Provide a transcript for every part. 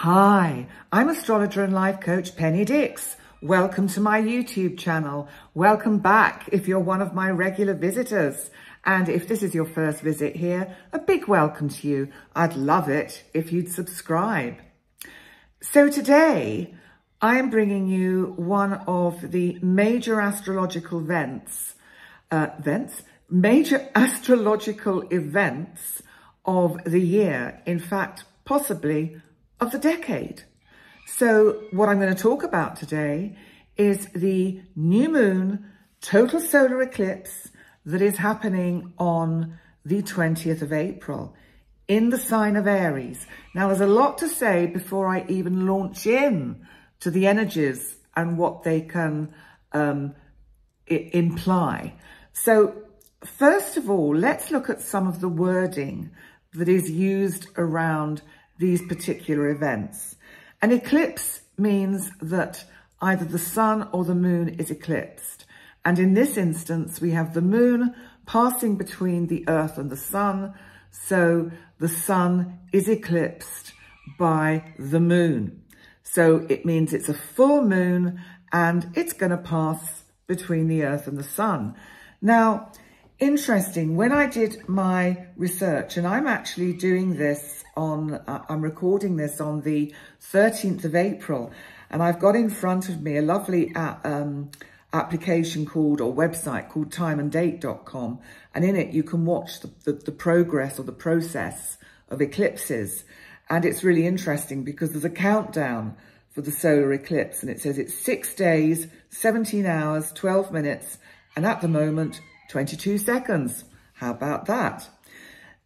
Hi, I'm astrologer and life coach Penny Dix. Welcome to my YouTube channel. Welcome back if you're one of my regular visitors. And if this is your first visit here, a big welcome to you. I'd love it if you'd subscribe. So today, I am bringing you one of the major astrological major astrological events of the year. In fact, possibly of the decade. So what I'm going to talk about today is the new moon total solar eclipse that is happening on the 20th of April in the sign of Aries. Now, there's a lot to say before I even launch in to the energies and what they can imply. So first of all, let's look at some of the wording that is used around these particular events. An eclipse means that either the sun or the moon is eclipsed. And in this instance, we have the moon passing between the earth and the sun. So the sun is eclipsed by the moon. So it means it's a full moon and it's going to pass between the earth and the sun. Now, interesting, when I did my research, and I'm actually doing this I'm recording this on the 13th of April, and I've got in front of me a lovely application called, or website called timeanddate.com, and in it you can watch the progress or the process of eclipses. And it's really interesting because there's a countdown for the solar eclipse, and it says it's 6 days, 17 hours, 12 minutes, and at the moment, 22 seconds. How about that?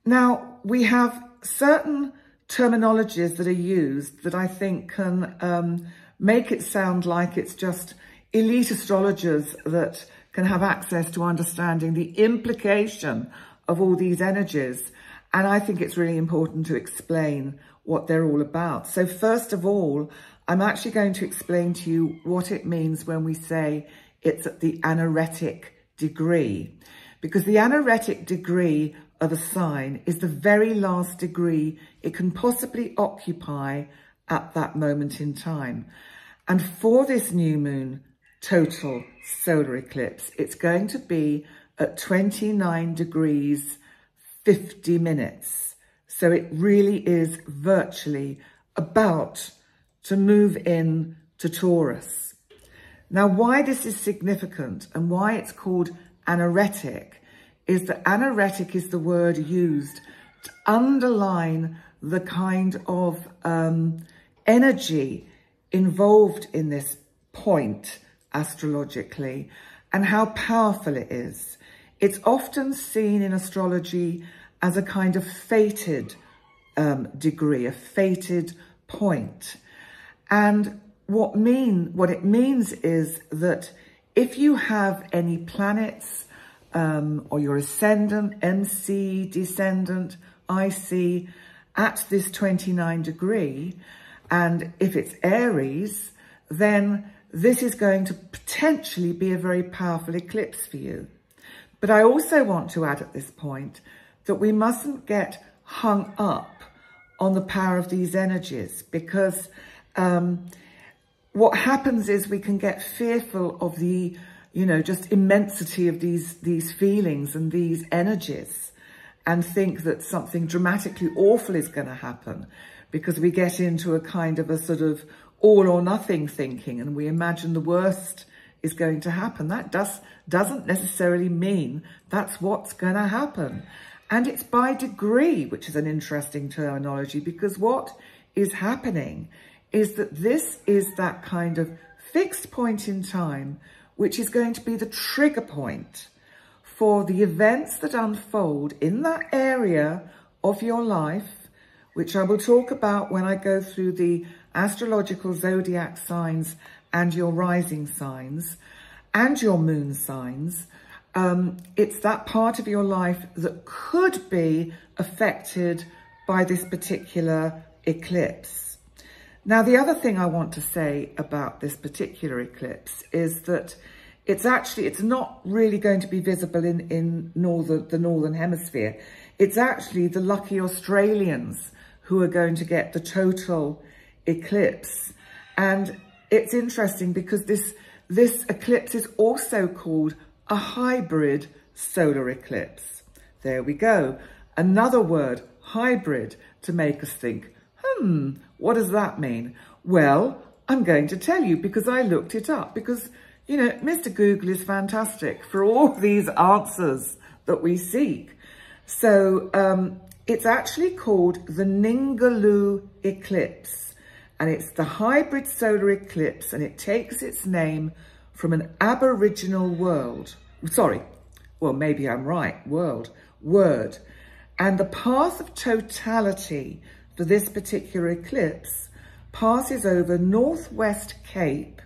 Now, we have certain terminologies that are used that I think can make it sound like it's just elite astrologers that can have access to understanding the implication of all these energies. And I think it's really important to explain what they're all about. So first of all, I'm actually going to explain to you what it means when we say it's at the anaretic degree, because the anaretic degree of a sign is the very last degree it can possibly occupy at that moment in time. And for this new moon total solar eclipse, it's going to be at 29 degrees 50 minutes. So it really is virtually about to move in to Taurus. Now, why this is significant and why it's called anaretic is that anaretic is the word used to underline the kind of energy involved in this point astrologically and how powerful it is. It's often seen in astrology as a kind of fated degree, a fated point. And what it means is that if you have any planets or your ascendant, MC, descendant, IC at this 29 degree, and if it's Aries, then this is going to potentially be a very powerful eclipse for you. But I also want to add at this point that we mustn't get hung up on the power of these energies, because what happens is we can get fearful of the, just immensity of these feelings and these energies and think that something dramatically awful is going to happen because we get into a kind of a sort of all or nothing thinking and we imagine the worst is going to happen. That doesn't necessarily mean that's what's going to happen. And it's by degree, which is an interesting terminology, because what is happening is that this is that kind of fixed point in time, which is going to be the trigger point for the events that unfold in that area of your life, which I will talk about when I go through the astrological zodiac signs and your rising signs and your moon signs. It's that part of your life that could be affected by this particular eclipse. Now, the other thing I want to say about this particular eclipse is that it's not really going to be visible in the Northern Hemisphere. It's actually the lucky Australians who are going to get the total eclipse. And it's interesting because this eclipse is also called a hybrid solar eclipse. There we go. Another word, hybrid, to make us think, what does that mean? Well, I'm going to tell you because I looked it up, because, you know, Mr. Google is fantastic for all these answers that we seek. So it's actually called the Ningaloo eclipse, and it's the hybrid solar eclipse, and it takes its name from an Aboriginal word. And the path of totality for this particular eclipse passes over Northwest Cape,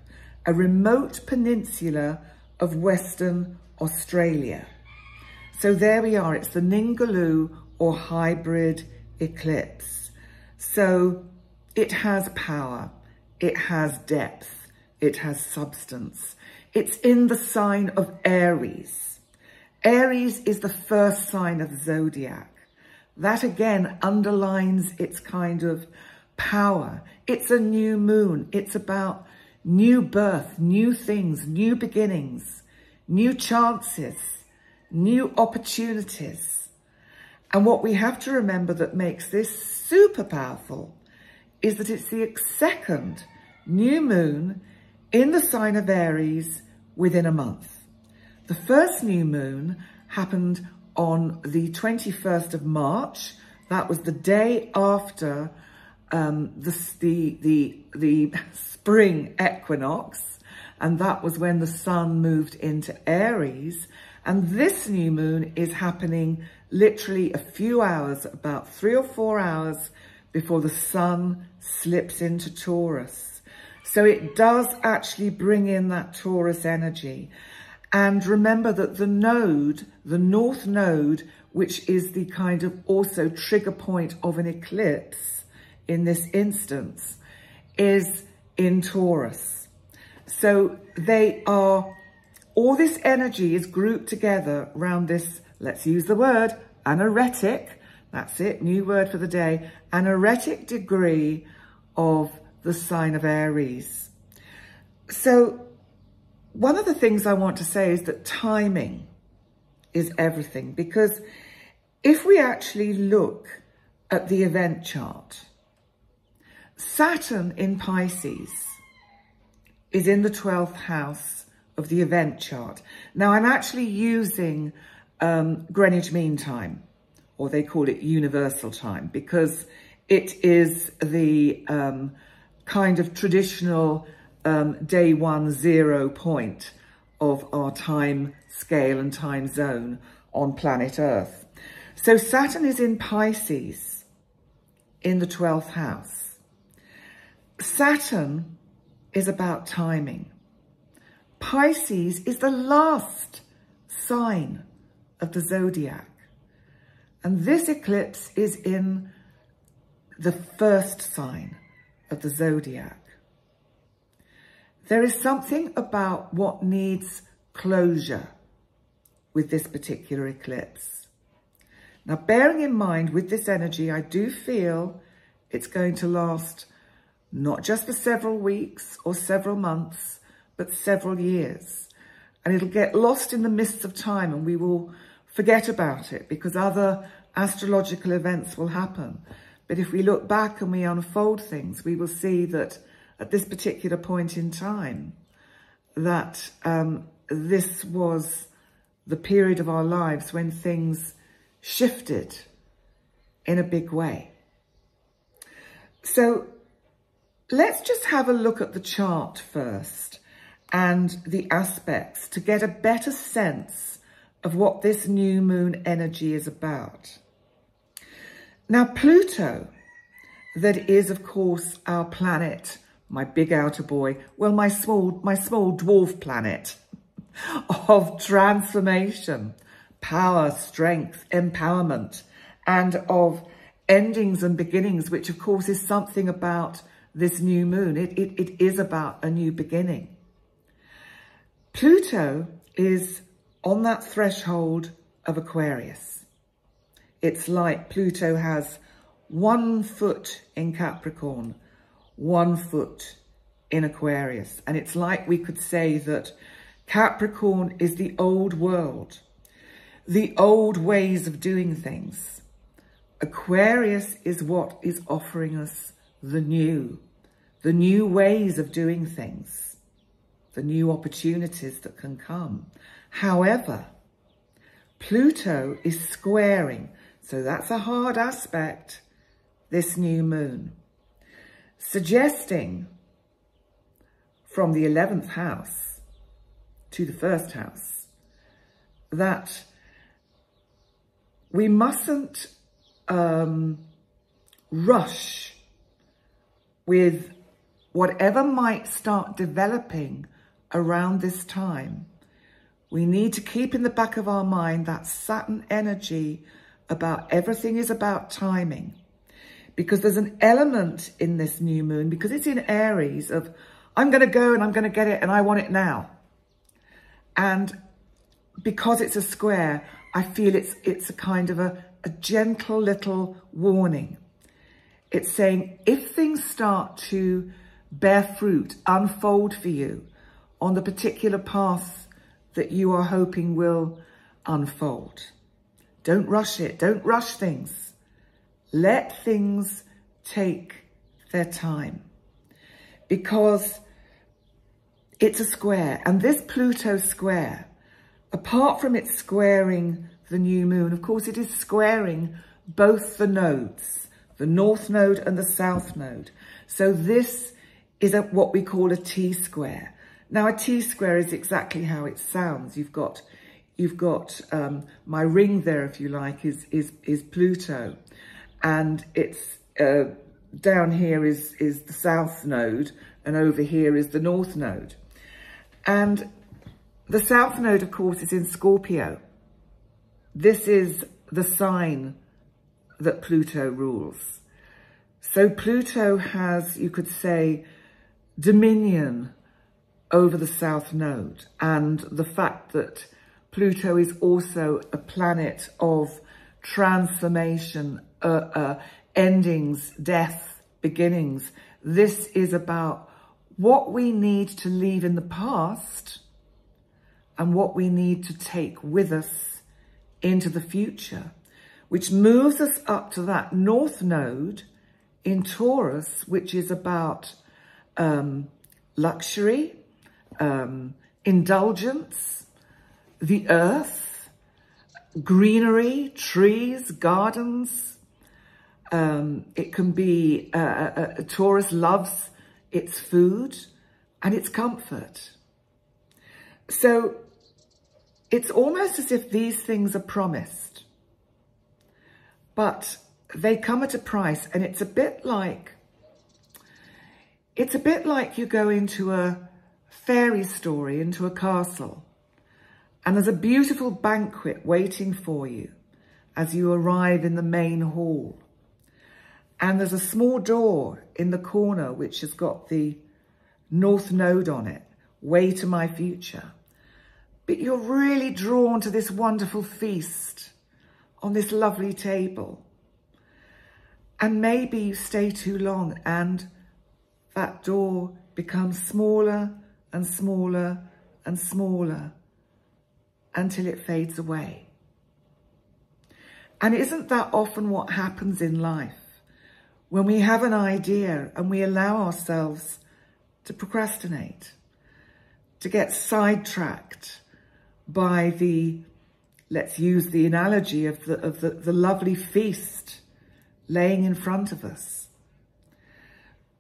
a remote peninsula of Western Australia. So there we are, it's the Ningaloo or hybrid eclipse. So it has power, it has depth, it has substance. It's in the sign of Aries. Aries is the first sign of the zodiac. That again underlines its kind of power. It's a new moon. It's about new birth, new things, new beginnings, new chances, new opportunities. And what we have to remember that makes this super powerful is that it's the second new moon in the sign of Aries within a month. The first new moon happened on the 21st of March. That was the day after the spring equinox, and that was when the sun moved into Aries. And this new moon is happening literally a few hours, about 3 or 4 hours before the sun slips into Taurus. So it does actually bring in that Taurus energy. And remember that the node, the North Node, which is the kind of also trigger point of an eclipse in this instance, is in Taurus. So they are, all this energy is grouped together around this, let's use the word, anaretic, that's it, new word for the day, anaretic degree of the sign of Aries. So one of the things I want to say is that timing is everything, because if we actually look at the event chart, Saturn in Pisces is in the 12th house of the event chart. Now, I'm actually using Greenwich Mean Time, or they call it Universal Time, because it is the kind of traditional day 1 0 point of our time scale and time zone on planet Earth. So Saturn is in Pisces in the 12th house. Saturn is about timing. Pisces is the last sign of the zodiac. And this eclipse is in the first sign of the zodiac. There is something about what needs closure with this particular eclipse. Now, bearing in mind with this energy, I do feel it's going to last not just for several weeks or several months, but several years. And it'll get lost in the mists of time, and we will forget about it because other astrological events will happen. But if we look back and we unfold things, we will see that at this particular point in time, that this was the period of our lives when things shifted in a big way. So let's just have a look at the chart first and the aspects to get a better sense of what this new moon energy is about. Now, Pluto, that is, of course, our planet, my big outer boy, well, my small dwarf planet of transformation, power, strength, empowerment, and of endings and beginnings, which of course is something about this new moon. It is about a new beginning. Pluto is on that threshold of Aquarius. It's like Pluto has 1 foot in Capricorn, 1 foot in Aquarius. And it's like we could say that Capricorn is the old world, the old ways of doing things. Aquarius is what is offering us the new ways of doing things, the new opportunities that can come. However, Pluto is squaring, so that's a hard aspect, this new moon, suggesting from the 11th house to the 1st house that we mustn't rush with whatever might start developing around this time. We need to keep in the back of our mind that Saturn energy about everything is about timing. Because there's an element in this new moon, because it's in Aries, of I'm going to go and I'm going to get it and I want it now. And because it's a square, I feel it's a kind of a gentle little warning. It's saying if things start to bear fruit, unfold for you on the particular path that you are hoping will unfold, don't rush it. Don't rush things. Let things take their time, because it's a square. And this Pluto square, apart from it squaring the new moon, of course, it is squaring both the nodes, the north node and the south node. So this is what we call a T-square. Now, a T-square is exactly how it sounds. You've got my ring there, if you like, is Pluto, and it's down here is the south node, and over here is the north node. And the south node, of course, is in Scorpio. This is the sign that Pluto rules. So Pluto has, you could say, dominion over the south node, and the fact that Pluto is also a planet of transformation, endings, death, beginnings. This is about what we need to leave in the past and what we need to take with us into the future, which moves us up to that north node in Taurus, which is about luxury, indulgence, the earth, greenery, trees, gardens. It can be, Taurus loves its food and its comfort. So it's almost as if these things are promised, but they come at a price. And it's a bit like you go into a fairy story, into a castle, and there's a beautiful banquet waiting for you as you arrive in the main hall. And there's a small door in the corner which has got the north node on it, way to my future. But you're really drawn to this wonderful feast on this lovely table. And maybe you stay too long and that door becomes smaller and smaller and smaller until it fades away. And isn't that often what happens in life? When we have an idea and we allow ourselves to procrastinate, to get sidetracked by the, let's use the analogy of the lovely feast laying in front of us.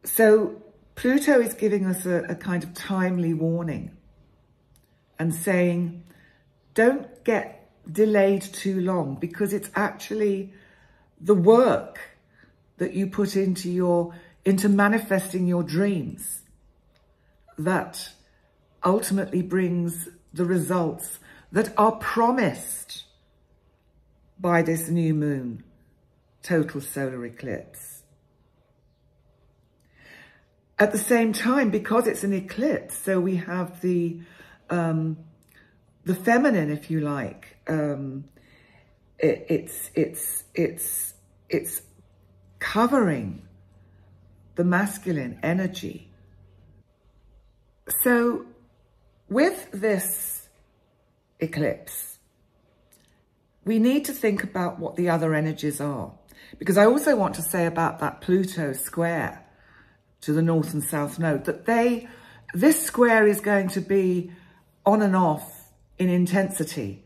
So Pluto is giving us a kind of timely warning and saying, don't get delayed too long, because it's actually the work that you put into manifesting your dreams that ultimately brings the results that are promised by this new moon total solar eclipse. At the same time, because it's an eclipse, so we have the feminine, if you like. It's covering the masculine energy. So with this eclipse, we need to think about what the other energies are. Because I also want to say about that Pluto square to the North and South Node, that this square is going to be on and off in intensity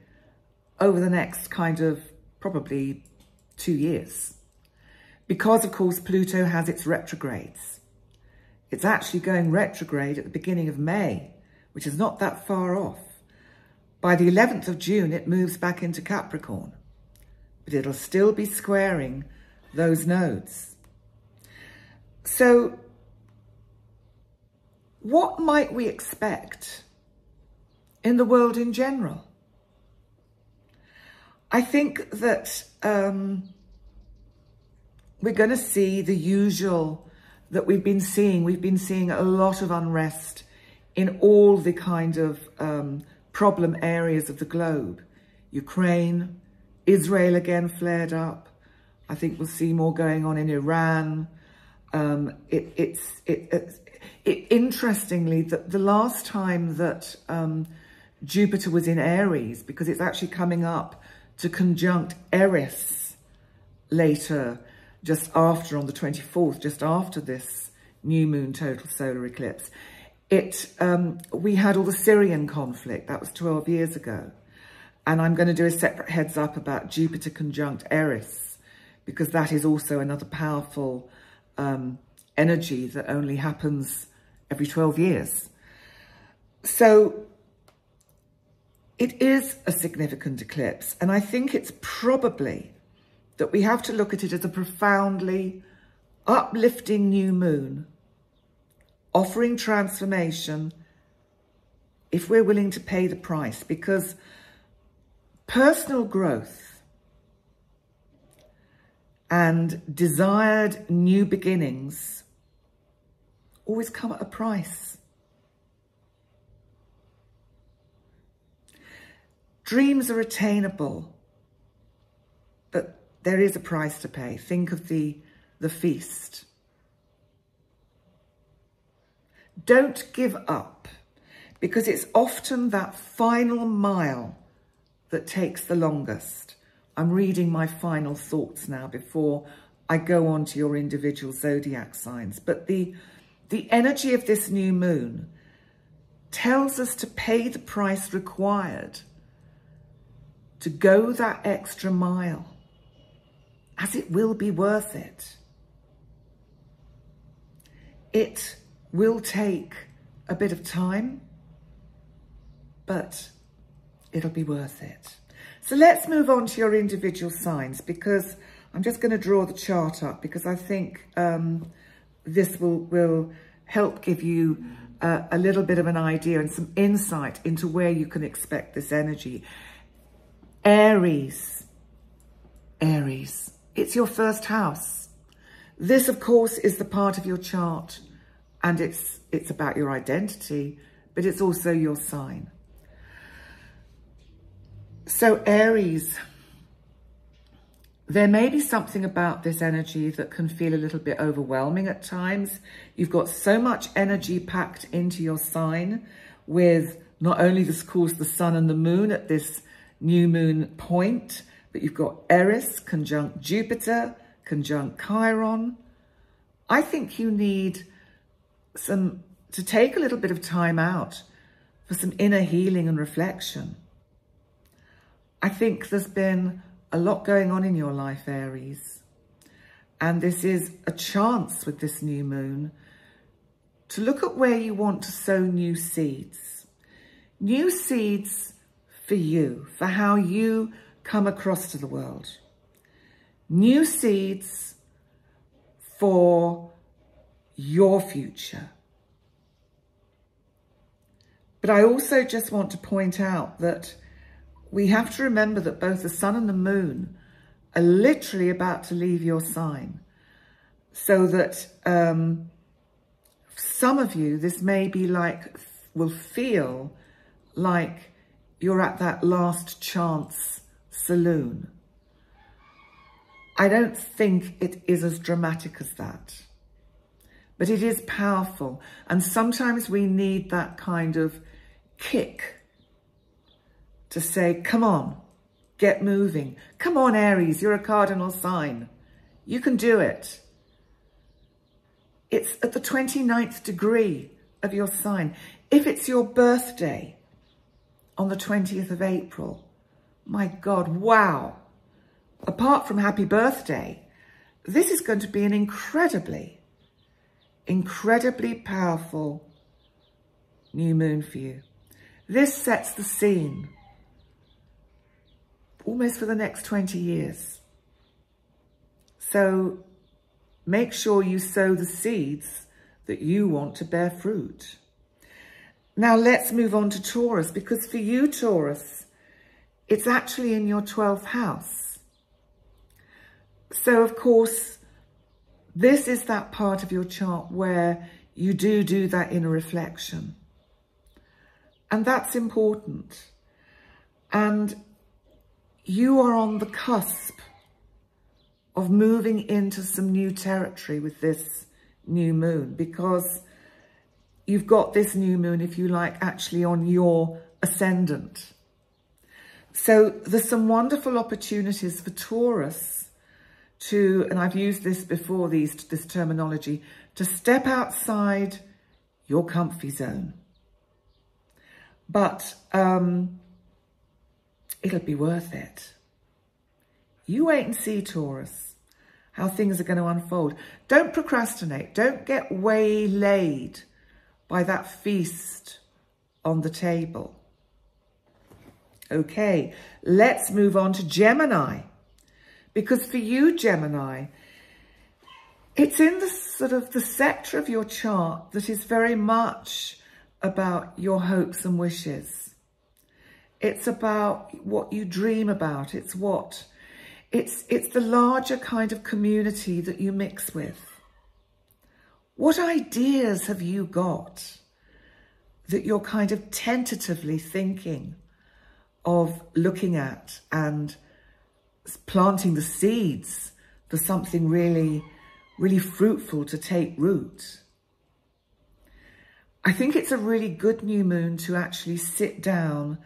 over the next kind of probably 2 years. Because, of course, Pluto has its retrogrades. It's actually going retrograde at the beginning of May, which is not that far off. By the 11th of June, it moves back into Capricorn, but it'll still be squaring those nodes. So what might we expect in the world in general? I think that we're going to see the usual that we've been seeing. We've been seeing a lot of unrest in all the kind of problem areas of the globe. Ukraine, Israel again flared up. I think we'll see more going on in Iran. Interestingly, the last time that Jupiter was in Aries, because it's actually coming up to conjunct Eris later, just after, on the 24th, just after this new moon total solar eclipse, we had all the Syrian conflict. That was 12 years ago. And I'm going to do a separate heads up about Jupiter conjunct Eris, because that is also another powerful energy that only happens every 12 years. So it is a significant eclipse. And I think it's probably that we have to look at it as a profoundly uplifting new moon, offering transformation if we're willing to pay the price, because personal growth and desired new beginnings always come at a price. Dreams are attainable, but there is a price to pay. Think of the feast. Don't give up, because it's often that final mile that takes the longest. I'm reading my final thoughts now before I go on to your individual zodiac signs. But the energy of this new moon tells us to pay the price required to go that extra mile, as it will be worth it. It will take a bit of time, but it'll be worth it. So let's move on to your individual signs, because I'm just going to draw the chart up, because I think this will help give you a little bit of an idea and some insight into where you can expect this energy. Aries. Aries. It's your first house. This, of course, is the part of your chart, and it's about your identity, but it's also your sign. So Aries, there may be something about this energy that can feel a little bit overwhelming at times. You've got so much energy packed into your sign, with not only, of course, the sun and the moon at this new moon point, but you've got Eris conjunct Jupiter, conjunct Chiron. I think you need to take a little bit of time out for some inner healing and reflection. I think there's been a lot going on in your life, Aries. And this is a chance with this new moon to look at where you want to sow new seeds. New seeds for you, for how you come across to the world. New seeds for your future. But I also just want to point out that we have to remember that both the sun and the moon are literally about to leave your sign. So that some of you, this may be like, will feel like you're at that last chance saloon. I don't think it is as dramatic as that. but it is powerful. And sometimes we need that kind of kick to say, come on, get moving. Come on, Aries, you're a cardinal sign. You can do it. It's at the 29th degree of your sign. If it's your birthday on the 20th of April, my God, wow. Apart from happy birthday, this is going to be an incredibly powerful new moon for you. This sets the scene almost for the next 20 years. So make sure you sow the seeds that you want to bear fruit. Now let's move on to Taurus, because for you, Taurus, it's actually in your 12th house. So of course, this is that part of your chart where you do that inner reflection. And that's important. And you are on the cusp of moving into some new territory with this new moon, because you've got this new moon, if you like, actually on your ascendant. So there's some wonderful opportunities for Taurus to, and I've used this before, this terminology, to step outside your comfy zone. But it'll be worth it. You wait and see, Taurus, how things are going to unfold. Don't procrastinate. Don't get waylaid by that feast on the table. Okay, let's move on to Gemini. Because for you, Gemini, it's in the sort of the sector of your chart that is very much about your hopes and wishes. It's about what you dream about. It's the larger kind of community that you mix with. What ideas have you got that you're kind of tentatively thinking of looking at and planting the seeds for something really, really fruitful to take root? I think it's a really good new moon to actually sit down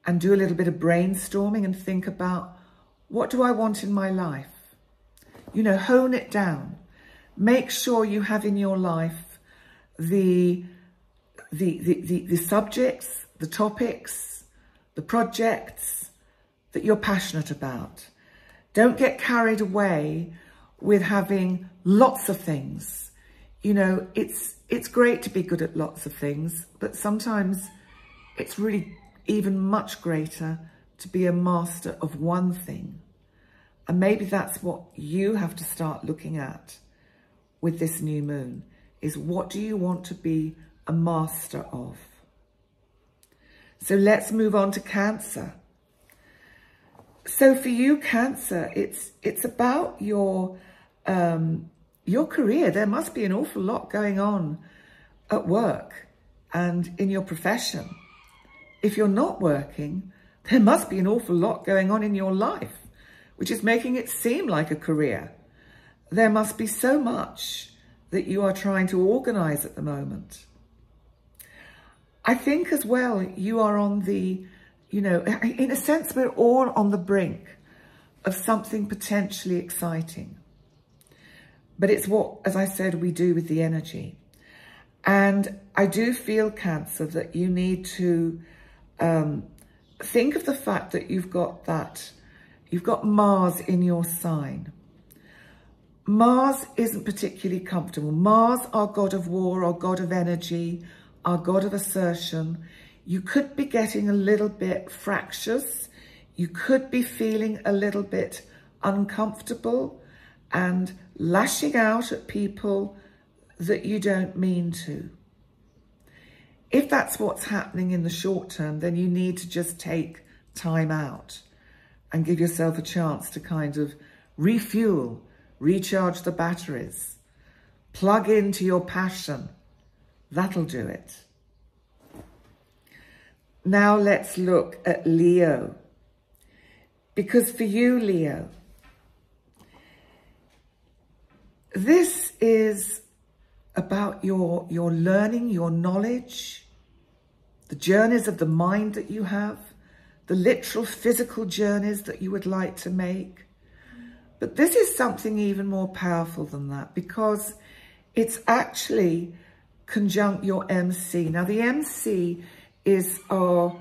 and do a little bit of brainstorming and think about, what do I want in my life? You know, hone it down. Make sure you have in your life the subjects, the topics, the projects that you're passionate about. Don't get carried away with having lots of things. You know, it's great to be good at lots of things, but sometimes it's really even much greater to be a master of one thing. And maybe that's what you have to start looking at with this new moon, is what do you want to be a master of? So let's move on to Cancer. So for you, Cancer, it's about your career. There must be an awful lot going on at work and in your profession. If you're not working, there must be an awful lot going on in your life, which is making it seem like a career. There must be so much that you are trying to organize at the moment. I think as well, you are on the, you know, in a sense, we're all on the brink of something potentially exciting. But it's what, as I said, we do with the energy. And I do feel, Cancer, that you need to think of the fact that you've got Mars in your sign. Mars isn't particularly comfortable. Mars, our god of war, our god of energy, our god of assertion. You could be getting a little bit fractious. You could be feeling a little bit uncomfortable and lashing out at people that you don't mean to. If that's what's happening in the short term, then you need to just take time out and give yourself a chance to kind of refuel, recharge the batteries, plug into your passion. That'll do it. Now let's look at Leo. Because for you, Leo, this is about your learning, your knowledge, the journeys of the mind that you have, the literal physical journeys that you would like to make. But this is something even more powerful than that, because it's actually conjunct your MC. Now, the MC is our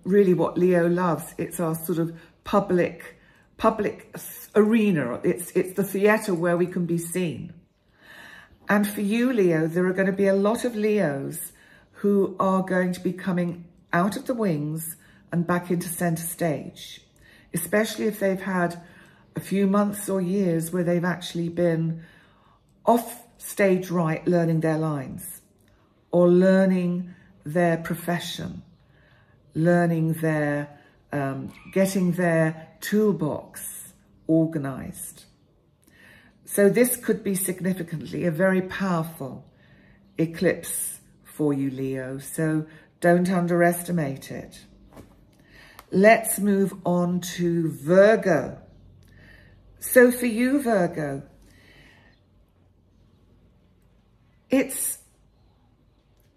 really what Leo loves. It's our sort of public arena. It's the theatre where we can be seen. And for you, Leo, there are going to be a lot of Leos who are going to be coming out of the wings and back into centre stage, especially if they've had a few months or years where they've actually been off stage right, learning their lines or learning their profession, learning their, getting their toolbox organised. So this could be significantly a very powerful eclipse for you, Leo. So don't underestimate it. Let's move on to Virgo. So for you, Virgo, this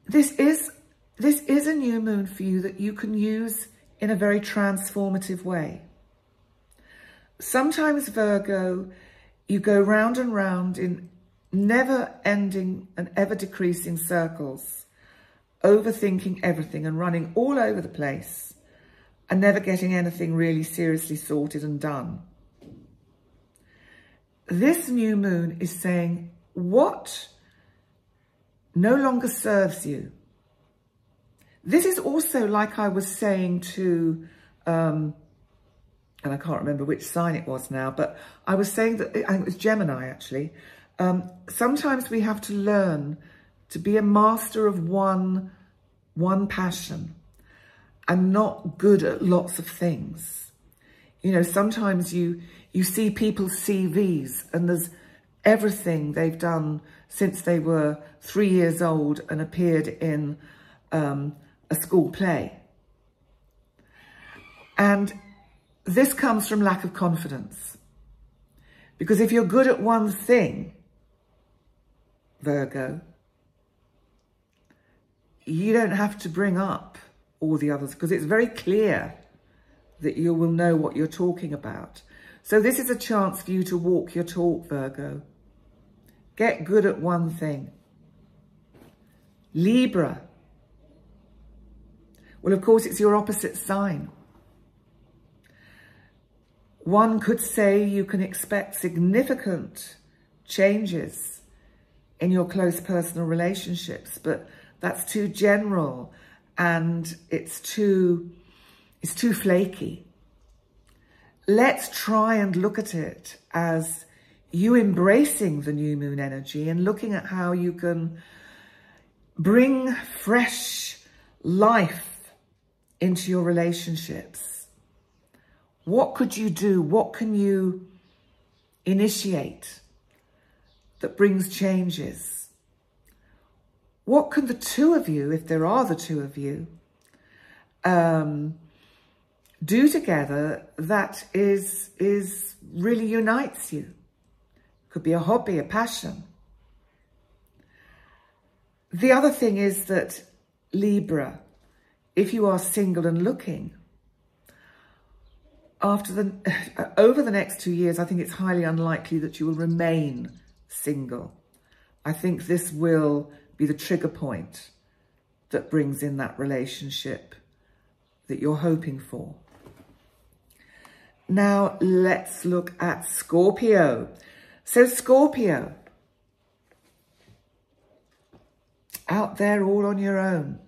is a new moon for you that you can use in a very transformative way. Sometimes, Virgo, you go round and round in never-ending and ever-decreasing circles, overthinking everything and running all over the place and never getting anything really seriously sorted and done. This new moon is saying what no longer serves you. This is also like I was saying to, and I can't remember which sign it was now, but I was saying that, I think it was Gemini actually. Sometimes we have to learn to be a master of one passion and not good at lots of things. You know, sometimes you see people's CVs and there's everything they've done since they were 3 years old and appeared in a school play. And this comes from lack of confidence. Because if you're good at one thing, Virgo, you don't have to bring up all the others, because it's very clear that you will know what you're talking about. So this is a chance for you to walk your talk, Virgo. Get good at one thing. Libra. Well, of course, it's your opposite sign. One could say you can expect significant changes in your close personal relationships, but that's too general and it's too flaky. Let's try and look at it as you embracing the new moon energy and looking at how you can bring fresh life into your relationships. What could you do? What can you initiate that brings changes? What can the two of you, if there are the two of you, do together that really unites you? Could be a hobby, a passion. The other thing is that Libra, if you are single and looking, over the next 2 years, I think it's highly unlikely that you will remain single. I think this will be the trigger point that brings in that relationship that you're hoping for. Now, let's look at Scorpio. So Scorpio, out there all on your own.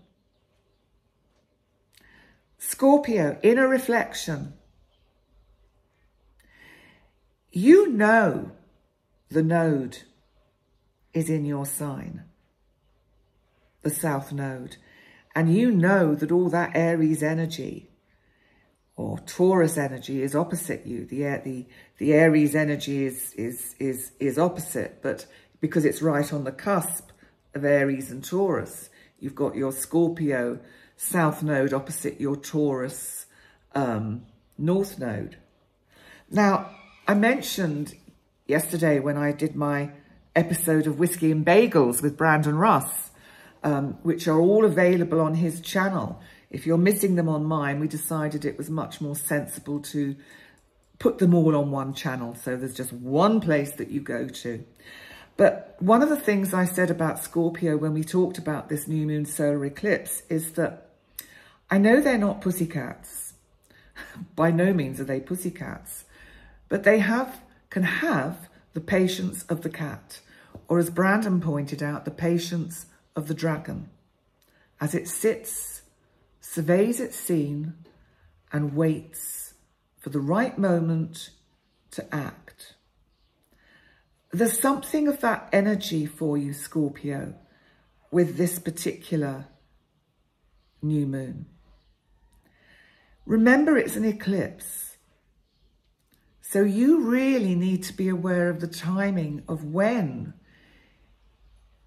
Scorpio, inner reflection. You know the node is in your sign, the South Node, and you know that all that Aries energy or Taurus energy is opposite you. The Aries energy is opposite, but because it's right on the cusp of Aries and Taurus, you've got your Scorpio South Node opposite your Taurus North Node. Now, I mentioned yesterday when I did my episode of Whiskey and Bagels with Brandon Russ, which are all available on his channel. If you're missing them on mine, we decided it was much more sensible to put them all on one channel. So there's just one place that you go to. But one of the things I said about Scorpio when we talked about this new moon solar eclipse is that I know they're not pussycats. By no means are they pussycats. But they can have the patience of the cat. Or as Brandon pointed out, the patience of the dragon. As it sits, surveys its scene, and waits for the right moment to act. There's something of that energy for you, Scorpio, with this particular new moon. Remember, it's an eclipse. So you really need to be aware of the timing of when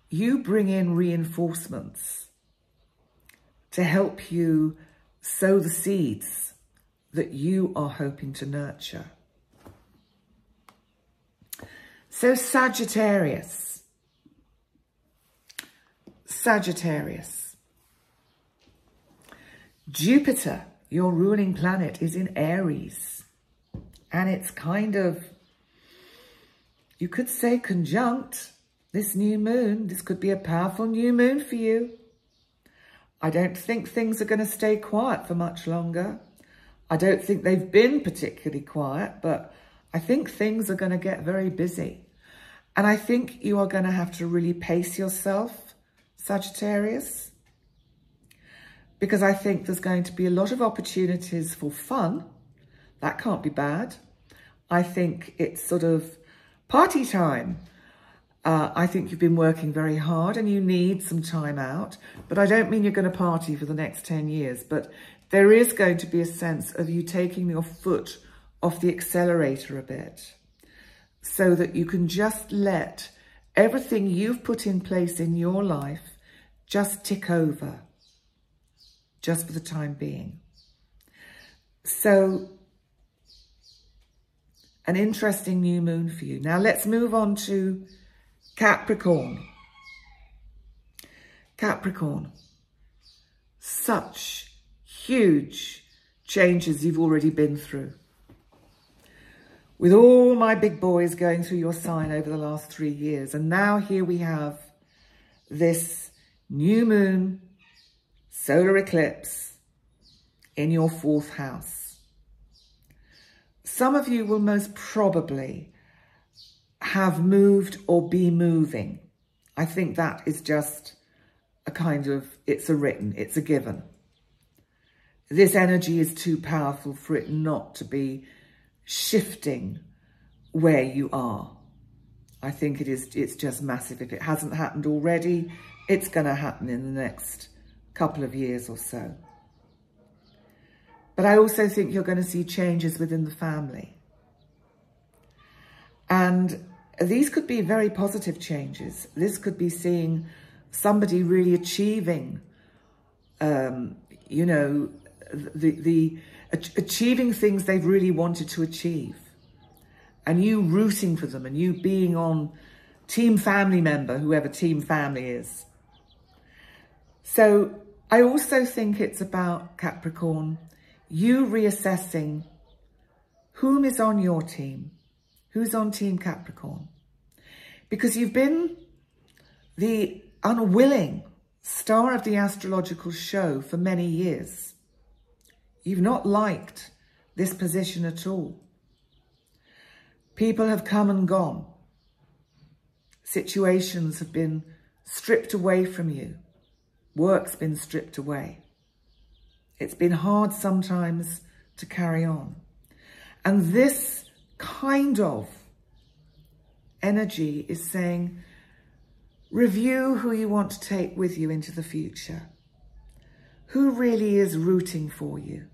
you bring in reinforcements to help you sow the seeds that you are hoping to nurture. So Sagittarius. Jupiter, your ruling planet, is in Aries. And it's kind of, you could say, conjunct this new moon. This could be a powerful new moon for you. I don't think things are going to stay quiet for much longer. I don't think they've been particularly quiet, but I think things are going to get very busy. And I think you are going to have to really pace yourself, Sagittarius, because I think there's going to be a lot of opportunities for fun. That can't be bad. I think it's sort of party time. I think you've been working very hard and you need some time out, but I don't mean you're going to party for the next 10 years, but there is going to be a sense of you taking your foot off the accelerator a bit so that you can just let everything you've put in place in your life just tick over, just for the time being. So, an interesting new moon for you. Now let's move on to Capricorn. Capricorn. Such huge changes you've already been through. With all my big boys going through your sign over the last 3 years. And now here we have this new moon solar eclipse in your 4th house. Some of you will most probably have moved or be moving. I think that is just a kind of, it's a given. This energy is too powerful for it not to be shifting where you are. I think it's just massive. If it hasn't happened already, it's going to happen in the next couple of years or so. But I also think you're going to see changes within the family. And these could be very positive changes. This could be seeing somebody really achieving, you know, achieving things they've really wanted to achieve. And you rooting for them and you being on team family member, whoever team family is. So I also think it's about, Capricorn, you reassessing whom is on your team, who's on Team Capricorn. Because you've been the unwilling star of the astrological show for many years. You've not liked this position at all. People have come and gone. Situations have been stripped away from you. Work's been stripped away. It's been hard sometimes to carry on. And this kind of energy is saying, review who you want to take with you into the future. Who really is rooting for you?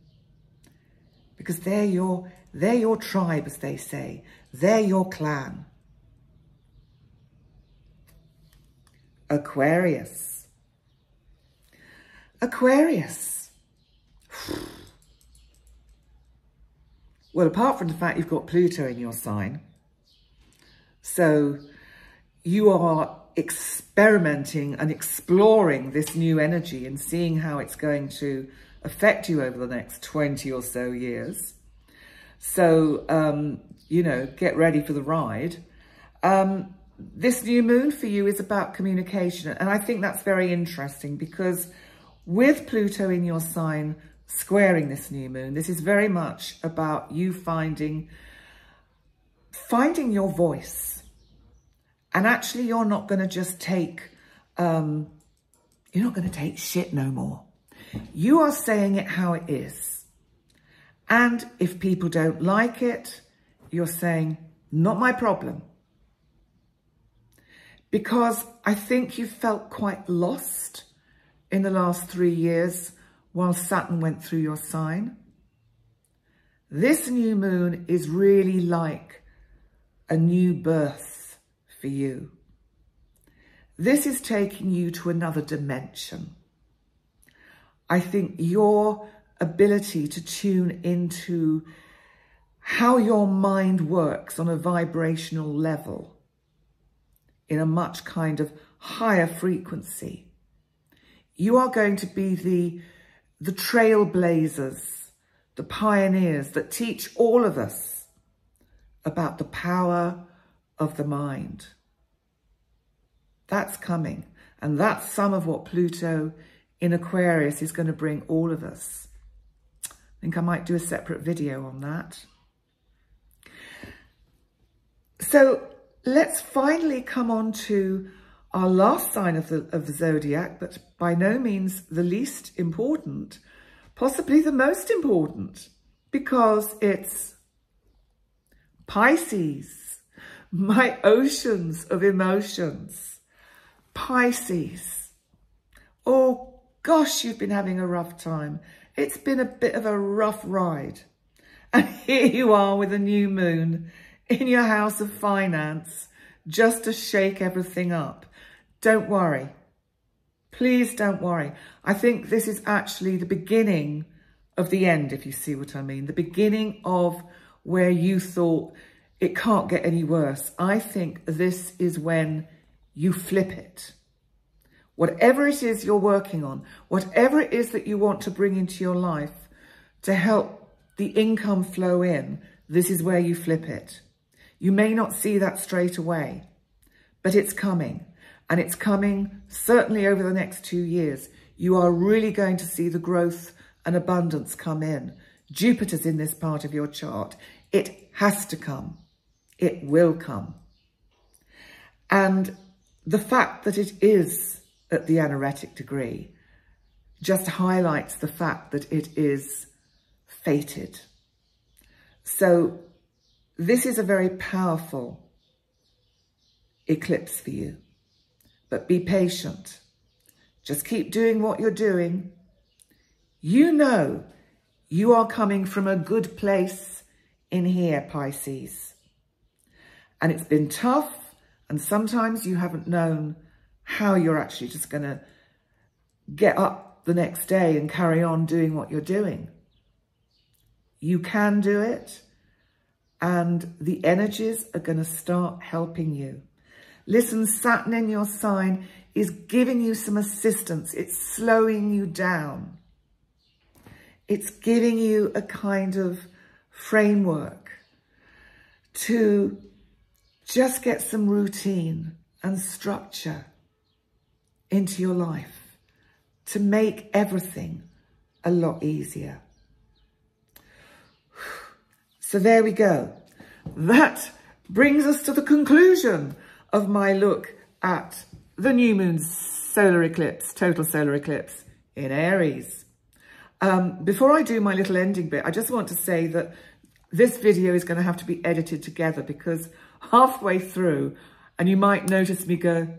Because they're your tribe, as they say. They're your clan. Aquarius. Aquarius. Well, apart from the fact you've got Pluto in your sign, so you are experimenting and exploring this new energy and seeing how it's going to affect you over the next 20 or so years. So, you know, get ready for the ride. This new moon for you is about communication. And I think that's very interesting because with Pluto in your sign squaring this new moon, this is very much about you finding your voice. And actually, you're not going to just take, you're not going to take shit no more. You are saying it how it is. And if people don't like it, you're saying, not my problem. Because I think you felt quite lost in the last 3 years while Saturn went through your sign. This new moon is really like a new birth for you. This is taking you to another dimension. I think your ability to tune into how your mind works on a vibrational level in a much kind of higher frequency. You are going to be the trailblazers, the pioneers that teach all of us about the power of the mind. That's coming. And that's some of what Pluto in Aquarius is going to bring all of us. I think I might do a separate video on that. So let's finally come on to our last sign of the zodiac, but by no means the least important, possibly the most important, because it's Pisces. My oceans of emotions. Pisces. Oh gosh, you've been having a rough time. It's been a bit of a rough ride. And here you are with a new moon in your house of finance, just to shake everything up. Don't worry. Please don't worry. I think this is actually the beginning of the end, if you see what I mean. The beginning of where you thought, it can't get any worse. I think this is when you flip it. Whatever it is you're working on, whatever it is that you want to bring into your life to help the income flow in, this is where you flip it. You may not see that straight away, but it's coming. And it's coming certainly over the next 2 years. You are really going to see the growth and abundance come in. Jupiter's in this part of your chart. It has to come. It will come. And the fact that it is at the anaretic degree just highlights the fact that it is fated. So this is a very powerful eclipse for you. But be patient. Just keep doing what you're doing. You know you are coming from a good place in here, Pisces. And it's been tough, and sometimes you haven't known how you're actually just going to get up the next day and carry on doing what you're doing. You can do it, and the energies are going to start helping you. Listen, Saturn in your sign is giving you some assistance. It's slowing you down. It's giving you a kind of framework to just get some routine and structure into your life to make everything a lot easier. So there we go. That brings us to the conclusion of my look at the new moon's solar eclipse, total solar eclipse in Aries. Before I do my little ending bit, I just want to say that this video is going to have to be edited together because halfway through, and you might notice me go,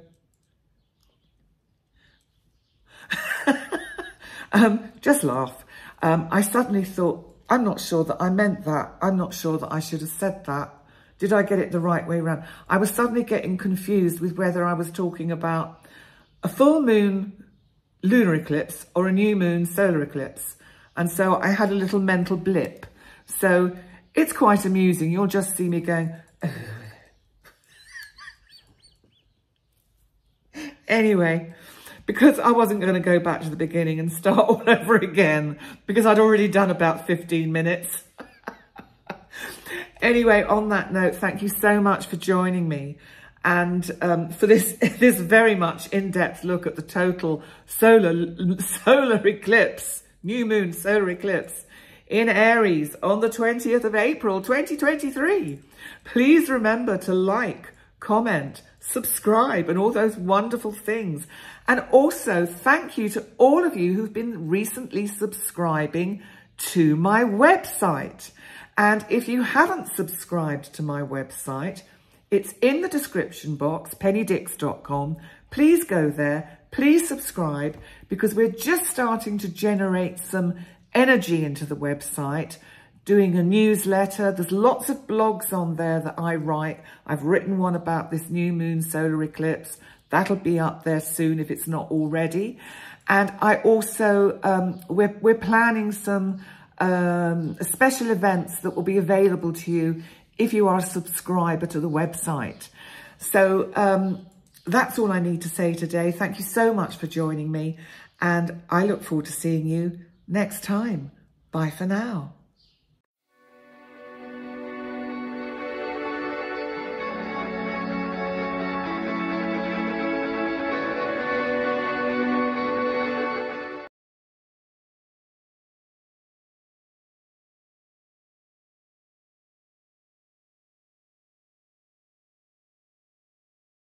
just laugh. I suddenly thought, I'm not sure that I meant that. I'm not sure that I should have said that. Did I get it the right way around? I was suddenly getting confused with whether I was talking about a full moon lunar eclipse or a new moon solar eclipse. And so I had a little mental blip. So it's quite amusing. You'll just see me going, Anyway, because I wasn't going to go back to the beginning and start all over again, because I'd already done about 15 minutes. Anyway, on that note, thank you so much for joining me. And for this very much in-depth look at the total solar eclipse, new moon solar eclipse in Aries on the 20th of April, 2023. Please remember to like, comment, subscribe, and all those wonderful things. And also thank you to all of you who've been recently subscribing to my website. And if you haven't subscribed to my website, it's in the description box, pennydix.com. Please go there, please subscribe, because we're just starting to generate some energy into the website, doing a newsletter. There's lots of blogs on there that I write. I've written one about this new moon solar eclipse. That'll be up there soon if it's not already. And I also, we're planning some special events that will be available to you if you are a subscriber to the website. So that's all I need to say today. Thank you so much for joining me, and I look forward to seeing you next time. Bye for now.